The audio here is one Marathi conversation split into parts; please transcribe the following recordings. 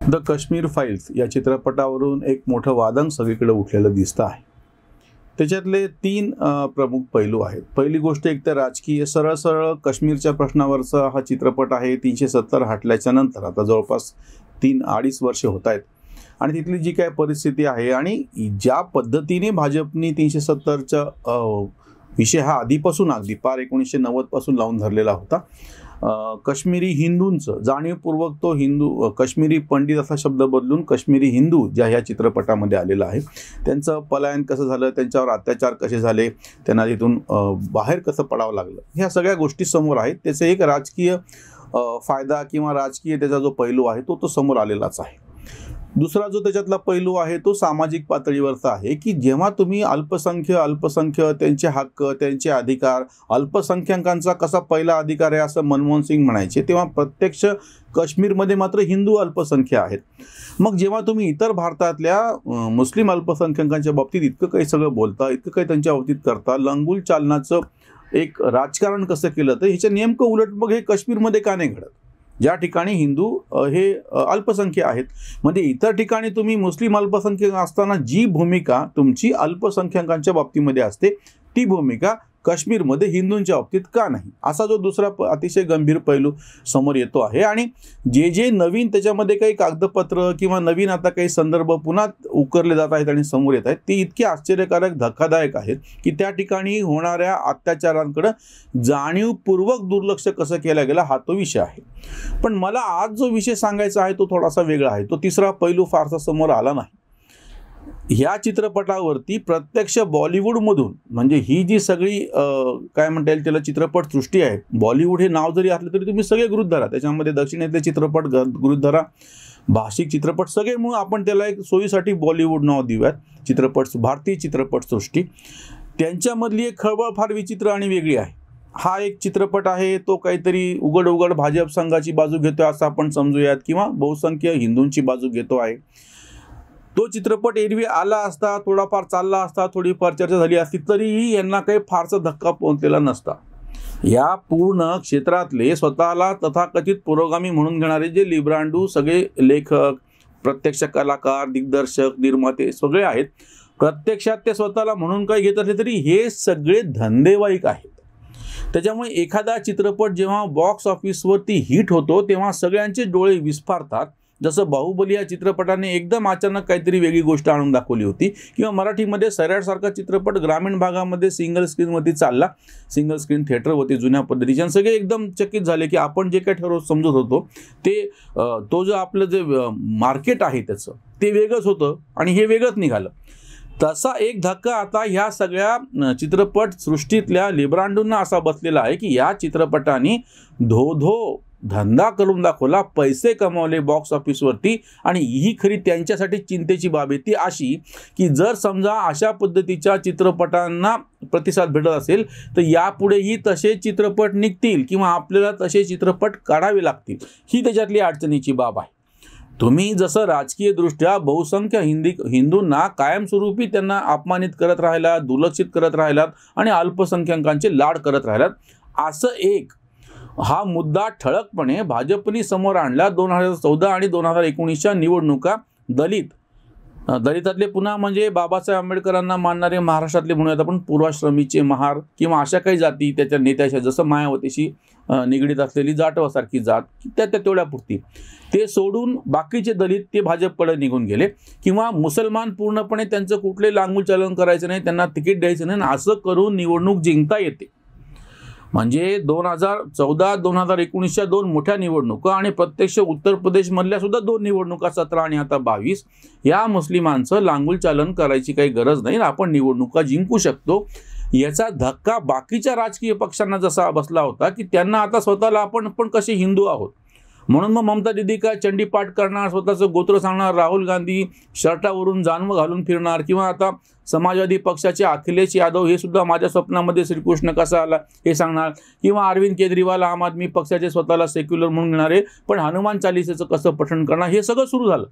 द काश्मीर फाईल्स या चित्रपटावरून एक मोठं वादंग सगळीकडे उठलेलं दिसतं आहे. त्याच्यातले 3 प्रमुख पैलू आहेत. पहिली गोष्ट एक तर राजकीय, सरळ सरळ काश्मीरच्या प्रश्नावरचा हा चित्रपट आहे. 370 हटल्याच्या नंतर आता जवळपास 3-2.5 वर्ष होत आहेत आणि तिथली जी काय परिस्थिती आहे आणि ज्या पद्धतीने भाजपनी 370चा विषय हा आधीपासून अगदी पार 1990 पासून लावून धरलेला होता. काश्मीरी हिंदूंचं जाणीवपूर्वक तो हिंदू काश्मीरी पंडित असा शब्द बदलून काश्मीरी हिंदू ज्या ह्या चित्रपटामध्ये आलेला आहे, त्यांचं पलायन कसं झालं, त्यांच्यावर अत्याचार कसे झाले, त्यांना तिथून बाहेर कसं पडावं लागलं, ह्या सगळ्या गोष्टी समोर आहेत. त्याचे एक राजकीय फायदा किंवा राजकीय त्याचा जो पैलू आहे तो समोर आलेलाच आहे. दुसरा जो त्याच्यातला पैलू आहे तो सामाजिक पातळीवरचा आहे की जेव्हा तुम्ही अल्पसंख्य त्यांचे हक्क, त्यांचे अधिकार, अल्पसंख्याकांचा कसा पहिला अधिकार आहे असं मनमोहन सिंग म्हणायचे, तेव्हा प्रत्यक्ष काश्मीरमध्ये मात्र हिंदू अल्पसंख्य आहेत. मग जेव्हा तुम्ही इतर भारतातल्या मुस्लिम अल्पसंख्याकांच्या बाबतीत इतकं काही सगळं बोलता, इतकं काही त्यांच्या बाबतीत करता, लंगूल चालनाचं एक राजकारण कसं केलं, तर ह्याच्या नेमकं उलट मग हे काश्मीरमध्ये का नाही घडत, ज्या ठिकाणी हिंदू हे अल्पसंख्य आहेत. म्हणजे इतर ठिकाणी तुम्ही मुस्लिम अल्पसंख्याक असताना जी भूमिका तुमची अल्पसंख्याकांच्या बाबतीमध्ये असते ती भूमिका काश्मीरमध्ये हिंदूंच्या बाबतीत का नाही, असा जो दुसरा अतिशय गंभीर पैलू समोर येतो आहे. आणि जे नवीन त्याच्यामध्ये काही कागदपत्र किंवा नवीन आता काही संदर्भ पुन्हा उकरले जात आहेत आणि समोर येत आहेत, ते इतके आश्चर्यकारक, धक्कादायक आहेत की त्या ठिकाणी होणाऱ्या अत्याचारांकडे जाणीवपूर्वक दुर्लक्ष कसं केलं गेलं हा तो विषय आहे. पण मला आज जो विषय सांगायचा आहे तो थोडासा वेगळा आहे. तो तिसरा पैलू फारसा समोर आला नाही. ह्या चित्रपटावरती प्रत्यक्ष बॉलिवूडमधून, म्हणजे ही जी सगळी काय म्हणता येईल त्याला चित्रपटसृष्टी आहे, बॉलिवूड हे नाव जरी असलं तरी तुम्ही सगळे गृहीत धरा, त्याच्यामध्ये दक्षिणेतले चित्रपट गृहीत धरा, भाषिक चित्रपट सगळे, मग आपण त्याला एक सोयीसाठी बॉलिवूड नाव देऊयात. भारतीय चित्रपटसृष्टी त्यांच्यामधली एक खळबळ फार विचित्र आणि वेगळी आहे. हा एक चित्रपट आहे तो काहीतरी उघड भाजप संघाची बाजू घेतोय असं आपण समजूयात, किंवा बहुसंख्य हिंदूंची बाजू घेतो आहे. तो चित्रपट एरवी आला असता, थोडाफार चालला असता, थोडीफार चर्चा झाली असती तरीही यांना काही फारसा धक्का पोहोचलेला नसता. या पूर्ण क्षेत्रातले स्वतःला तथाकथित पुरोगामी म्हणून घेणारे जे लिब्रांडू सगळे लेखक, प्रत्यक्ष कलाकार, दिग्दर्शक, निर्माते सगळे आहेत, प्रत्यक्षात ते स्वतःला म्हणून काही घेत असले तरी हे सगळे धंदेवाईक आहेत. त्याच्यामुळे एखादा चित्रपट जेव्हा बॉक्स ऑफिसवरती हिट होतो तेव्हा सगळ्यांचे डोळे विस्फारतात. जसं बाहुबली या चित्रपटाने एकदम अचानक काहीतरी वेगळी गोष्ट आणून दाखवली होती, किंवा मराठीमध्ये सैराटसारखा चित्रपट ग्रामीण भागामध्ये सिंगल स्क्रीनवरती चालला, सिंगल स्क्रीन थिएटर होते जुन्या पद्धतीचे, आणि सगळे एकदम चकित झाले की आपण जे काही समजत होतो ते तो जो आपलं जे मार्केट आहे त्याचं ते वेगळंच होतं आणि हे वेगळंच निघालं. तसा एक धक्का आता ह्या सगळ्या चित्रपट सृष्टीतल्या लिब्रांडूंना असा बसलेला आहे की या चित्रपटाने धो धंदा करून दाखवला, पैसे कमावले बॉक्स ऑफिसवरती. आणि ही खरी त्यांच्यासाठी चिंतेची बाब आहे ती अशी की जर समजा अशा पद्धतीच्या चित्रपटांना प्रतिसाद भेटत असेल तर यापुढेही तसे चित्रपट निघतील किंवा आपल्याला तसे चित्रपट काढावे लागतील. ही त्याच्यातली अडचणीची बाब आहे. तुम्ही जसं राजकीयदृष्ट्या बहुसंख्य हिंदूंना कायमस्वरूपी त्यांना अपमानित करत राहिलात, दुर्लक्षित करत राहिलात आणि अल्पसंख्याकांचे लाड करत राहिलात, असं एक हा मुद्दा ठळकपणे भाजपने समोर आणला. 2014 आणि 2019च्या निवडणुका दलितातले पुन्हा म्हणजे बाबासाहेब आंबेडकरांना मानणारे महाराष्ट्रातले म्हणूयात आपण पूर्वाश्रमीचे महार किंवा अशा काही जाती त्याच्या नेत्याच्या, जसं मायावतीशी निगडीत असलेली जाटवासारखी जात, त्या तेवढ्यापुरती ते सोडून बाकीचे दलित ते भाजपकडे निघून गेले, किंवा मुसलमान पूर्णपणे त्यांचं कुठले लांगूल चालन करायचं नाही, त्यांना तिकीट द्यायचं नाही, असं करून निवडणूक जिंकता येते. म्हणजे 2014-2019च्या 2 मोठ्या निवडणुका आणि प्रत्यक्ष उत्तर प्रदेशमधल्या सुद्धा 2 निवडणुका 17 आणि आता 22, या मुस्लिमांचं लांगुल चालन करायची काही गरज नाही, आपण निवडणुका जिंकू शकतो. याचा धक्का बाकीच्या राजकीय पक्षांना जसा बसला होता की त्यांना आता स्वतःला आपण पण कसे हिंदू आहोत म्हणून मग ममता दीदी काय चंडीपाठ करणार, स्वतःचं गोत्र सांगणार, राहुल गांधी शर्टावरून जानवं घालून फिरणार, किंवा आता समाजवादी पक्षाचे अखिलेश यादव हे सुद्धा माझ्या स्वप्नामध्ये श्रीकृष्ण कसा आला हे सांगणार, किंवा अरविंद केजरीवाल आम आदमी पक्षाचे स्वतःला सेक्युलर म्हणून घेणारे पण हनुमान चालिसेचं कसं पठण करणार, हे सगळं सुरू झालं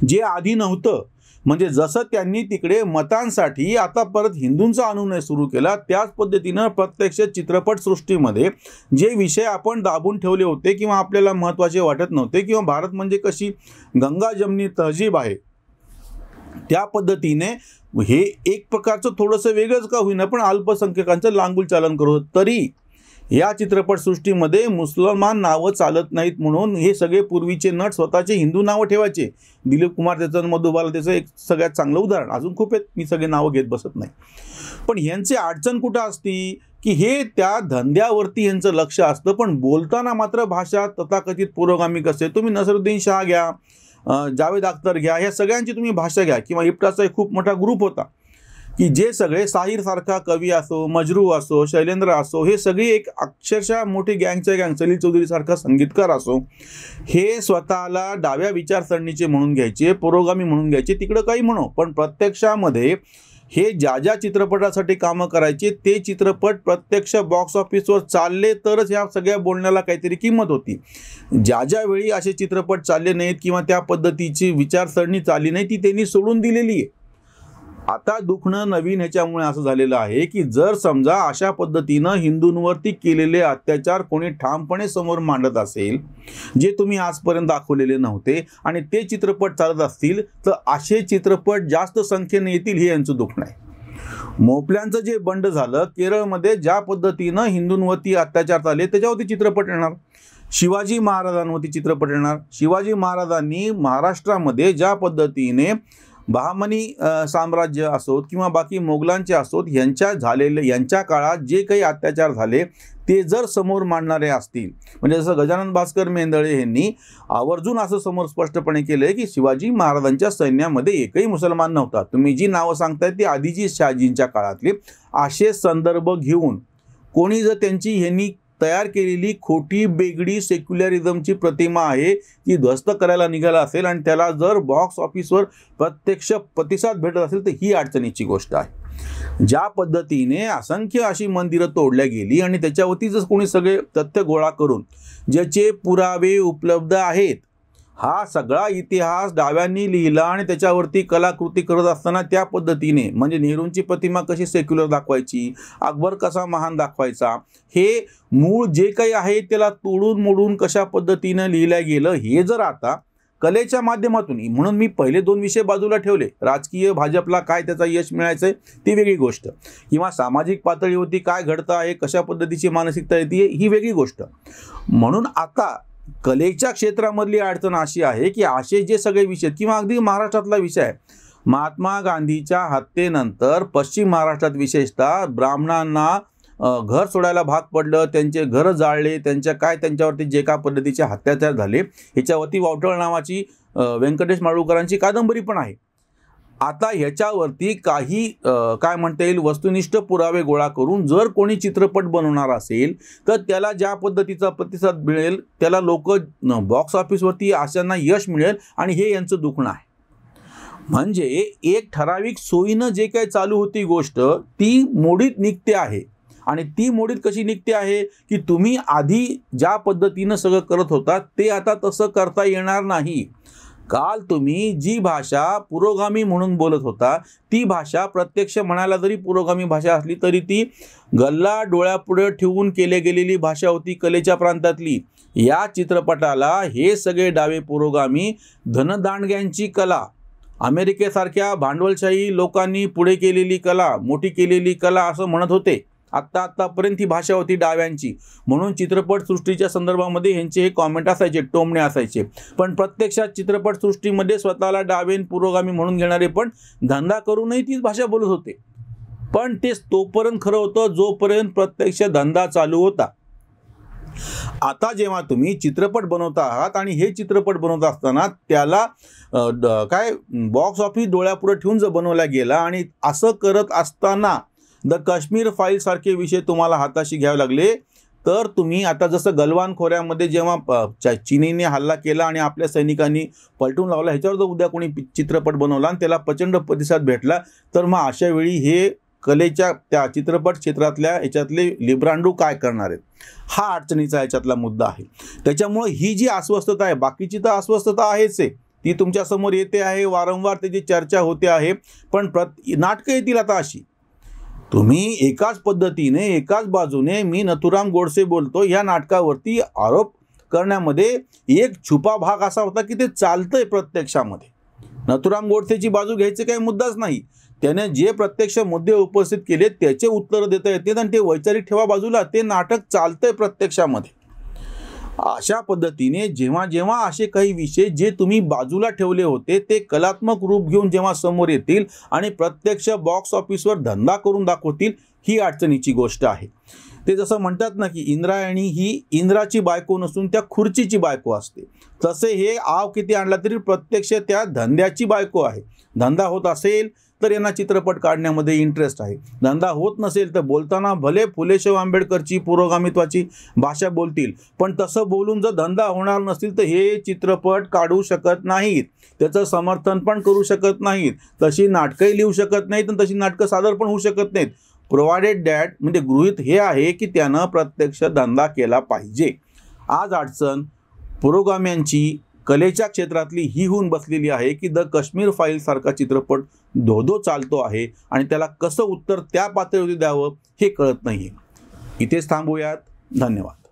जे आधी नव्हतं. म्हणजे जसं त्यांनी तिकडे मतांसाठी आता परत हिंदूंचा अनुनय सुरू केला, त्याच पद्धतीनं प्रत्यक्ष चित्रपटसृष्टीमध्ये जे विषय आपण दाबून ठेवले होते किंवा आपल्याला महत्त्वाचे वाटत नव्हते, किंवा भारत म्हणजे कशी गंगा जमनी तहजीब आहे, त्या पद्धतीने हे एक प्रकारचं थोडंसं वेगळंच का होईना पण अल्पसंख्याकांचं लांगुल चालन करत होतं. तरी या चित्रपटसृष्टीमध्ये मुसलमान नावं चालत नाहीत म्हणून हे सगळे पूर्वीचे नट स्वतःचे हिंदू नावं ठेवायचे. दिलीप कुमार त्याचं, मधुबाला त्याचं एक सगळ्यात चांगलं उदाहरण. अजून खूप आहेत, मी सगळे नावं घेत बसत नाही. पण यांची अडचण कुठं असती की हे त्या धंद्यावरती यांचं लक्ष असतं, पण बोलताना मात्र भाषा तथाकथित पुरोगामी कसे. तुम्ही नसरुद्दीन शाह घ्या, जावेद अख्तर घ्या, ह्या सगळ्यांची तुम्ही भाषा घ्या, किंवा इप्टाचा एक खूप मोठा ग्रुप होता की जे सगळे साहिर सारखा कवी असो, मजरू असो, शैलेंद्र असो, हे सगळी एक अक्षरशः मोठी गँगच्या गँग, सलील चौधरी सारखा संगीतकार असो, हे स्वतःला डाव्या विचारसरणीचे म्हणून घ्यायचे, पुरोगामी म्हणून घ्यायचे, तिकडं काही म्हणो, पण प्रत्यक्षामध्ये हे ज्या ज्या चित्रपटासाठी कामं करायचे ते चित्रपट प्रत्यक्ष बॉक्स ऑफिसवर चालले तरच ह्या सगळ्या बोलण्याला काहीतरी किंमत होती. ज्या ज्या वेळी असे चित्रपट चालले नाहीत किंवा त्या पद्धतीची विचारसरणी चालली नाही, ती त्यांनी सोडून दिलेली आहे. आता दुखणं नवीन ह्याच्यामुळे असं झालेलं आहे की जर समजा अशा पद्धतीनं हिंदूंवरती केलेले अत्याचार कोणी ठामपणे समोर मांडत असेल, जे तुम्ही आजपर्यंत दाखवलेले नव्हते, आणि ते चित्रपट चालत असतील, तर असे चित्रपट जास्त संख्येने येतील, हे यांचं दुखणं आहे. मोपल्यांचं जे बंड झालं केरळमध्ये, ज्या पद्धतीनं हिंदूंवरती अत्याचार झाले त्याच्यावरती चित्रपट येणार. शिवाजी महाराजांवरती चित्रपट येणार. शिवाजी महाराजांनी महाराष्ट्रामध्ये ज्या पद्धतीने बहामनी साम्राज्य असोत किंवा बाकी मोगलांचे असोत, यांच्या काळात जे काही अत्याचार झाले ते जर समोर मांडणारे असतील, म्हणजे जसं गजानन भास्कर मेंदळे यांनी आवर्जून असं समोर स्पष्टपणे केलंय की शिवाजी महाराजांच्या सैन्यामध्ये एकही मुसलमान नव्हता. तुम्ही जी नावं सांगताय ती आधीची शहाजींच्या काळातली, असे संदर्भ घेऊन कोणी जर त्यांची ह्यांनी तयार केलेली खोटी बेगडी सेक्युलरिझमची प्रतिमा आहे ती ध्वस्त करायला निघाला असेल आणि त्याला जर बॉक्स ऑफिसवर प्रत्यक्ष प्रतिसाद भेटत असेल, तर ही अडचणीची गोष्ट आहे. ज्या पद्धतीने असंख्य अशी मंदिरं तोडल्या गेली आणि त्याच्यावरती जर कोणी सगळे तथ्य गोळा करून ज्याचे पुरावे उपलब्ध आहेत, हा सगळा इतिहास डाव्यांनी लिहिला आणि त्याच्यावरती कलाकृती करत असताना त्या पद्धतीने, म्हणजे नेहरूंची प्रतिमा कशी सेक्युलर दाखवायची, अकबर कसा महान दाखवायचा, हे मूळ जे काही आहे त्याला तोडून मोडून कशा पद्धतीनं लिहिलं गेलं, हे जर आता कलेच्या माध्यमातून, म्हणून मी पहिले दोन विषय बाजूला ठेवले, राजकीय भाजपला काय त्याचा यश मिळायचंय ती वेगळी गोष्ट, किंवा सामाजिक पातळीवरती काय घडतं आहे, कशा पद्धतीची मानसिकता येते ही वेगळी गोष्ट. म्हणून आता कलेच्या क्षेत्रामधली अडचण अशी आहे की असे जे सगळे विषय, किंवा अगदी महाराष्ट्रातला विषय आहे, महात्मा गांधीच्या हत्येनंतर पश्चिम महाराष्ट्रात विशेषतः ब्राह्मणांना घर सोडायला भाग पडलं, त्यांचे घर जाळले, त्यांच्यावरती जे का पद्धतीचे अत्याचार झाले, ह्याच्यावरती वावटळ नावाची व्यंकटेश माडगूळकरांची कादंबरी पण आहे. आता ह्याच्यावरती काही काय म्हणता येईल वस्तुनिष्ठ पुरावे गोळा करून जर कोणी चित्रपट बनवणार असेल तर त्याला ज्या पद्धतीचा प्रतिसाद मिळेल, त्याला लोक बॉक्स ऑफिसवरती अशांना यश मिळेल, आणि हे यांचं दुखणं आहे. म्हणजे एक ठराविक सोयीनं जे काही चालू होती गोष्ट ती मोडीत निघते आहे. आणि ती मोडीत कशी निघते आहे की तुम्ही आधी ज्या पद्धतीनं सगळं करत होता ते आता तसं करता येणार नाही. काल तुम्ही जी भाषा पुरोगामी म्हणून बोलत होता ती भाषा प्रत्यक्ष म्हणायला जरी पुरोगामी भाषा असली तरी ती गल्ला डोळ्यापुढे ठेवून केले गेलेली भाषा होती कलेच्या प्रांतातली. या चित्रपटाला हे सगळे डावे पुरोगामी धनदांडग्यांची कला, अमेरिकेसारख्या भांडवलशाही लोकांनी पुढे केलेली कला, मोठी केलेली कला असं म्हणत होते. आत्तापर्यंत ही भाषा होती डाव्यांची, म्हणून चित्रपटसृष्टीच्या संदर्भामध्ये ह्यांचे हे कॉमेंट असायचे, टोमणे असायचे. पण प्रत्यक्षात चित्रपटसृष्टीमध्ये स्वतःला डावेन पुरोगामी म्हणून घेणारे पण धंदा करूनही तीच भाषा बोलत होते. पण ते तोपर्यंत खरं होतं जोपर्यंत प्रत्यक्ष धंदा चालू होता. आता जेव्हा तुम्ही चित्रपट बनवता आहात आणि हे चित्रपट बनवत असताना त्याला काय बॉक्स ऑफिस डोळ्यापुढे ठेवून जर बनवला गेला, आणि असं करत असताना द काश्मीर फाईल सारखे विषय तुम्हाला हाताशी घ्यावे लागले, तर तुम्ही आता जसं गलवान खोऱ्यामध्ये जेव्हा चीनीने हल्ला केला आणि आपल्या सैनिकांनी पलटून लावला, ह्याच्यावर जर उद्या कोणी चित्रपट बनवला आणि त्याला प्रचंड प्रतिसाद भेटला, तर मग अशा वेळी हे कलेच्या त्या चित्रपट क्षेत्रातल्या ह्याच्यातले लिब्रांडू काय करणार आहेत, हा अडचणीचा ह्याच्यातला मुद्दा आहे. त्याच्यामुळे ही जी अस्वस्थता आहे, बाकीची तर अस्वस्थता आहेच आहे, ती तुमच्या समोर येते आहे, वारंवार त्याची चर्चा होते आहे. पण नाटकं येतील आता अशी, तुम्ही एकाच पद्धतीने एकाच बाजूने मी नथुराम गोडसे बोलतो या नाटकावरती आरोप करण्यामध्ये एक छुपा भाग असा होता की ते चालतंय प्रत्यक्षामध्ये. नथुराम गोडसेची बाजू घ्यायचे काही मुद्दाच नाही. त्याने जे प्रत्यक्ष मुद्दे उपस्थित केले त्याचे उत्तर देता येते आणि ते वैचारिक ठेवा बाजूला, ते नाटक चालतंय प्रत्यक्षामध्ये. अशा पद्धतीने जेव्हा जेव्हा असे काही विषय जे तुम्ही बाजूला ठेवले होते ते कलात्मक रूप घेऊन जेव्हा समोर येतील आणि प्रत्यक्ष बॉक्स ऑफिसवर धंदा करून दाखवतील, ही अडचणीची गोष्ट आहे. ते जसं म्हणतात ना की इंद्रायणी ही इंद्राची बायको नसून त्या खुर्चीची बायको असते, तसे हे आव किती आणला तरी प्रत्यक्ष त्या धंद्याची बायको आहे. धंदा होत असेल तर यांना चित्रपट काढण्यामध्ये इंटरेस्ट आहे. धंदा होत नसेल तर बोलताना भले फुले शाहू आंबेडकरची पुरोगामित्वाची भाषा बोलतील, पण तसं बोलून जर धंदा होणार नसेल तर हे चित्रपट काढू शकत नाहीत, त्याचं समर्थन पण करू शकत नाहीत, तशी नाटकंही लिहू शकत नाहीत आणि तशी नाटकं सादर पण होऊ शकत नाहीत. प्रोव्हायडेड दॅट म्हणजे गृहीत हे आहे की त्यानं प्रत्यक्ष धंदा केला पाहिजे. आज अडचण पुरोगाम्यांची कलेच्या क्षेत्रातली ही होऊन बसलेली आहे की द काश्मीर फाईल सारखा चित्रपट धोधो चालतो आहे आणि त्याला कसं उत्तर त्या पातळीवर द्यावं हे कळत नाहीये. इथेच थांबूयात. धन्यवाद.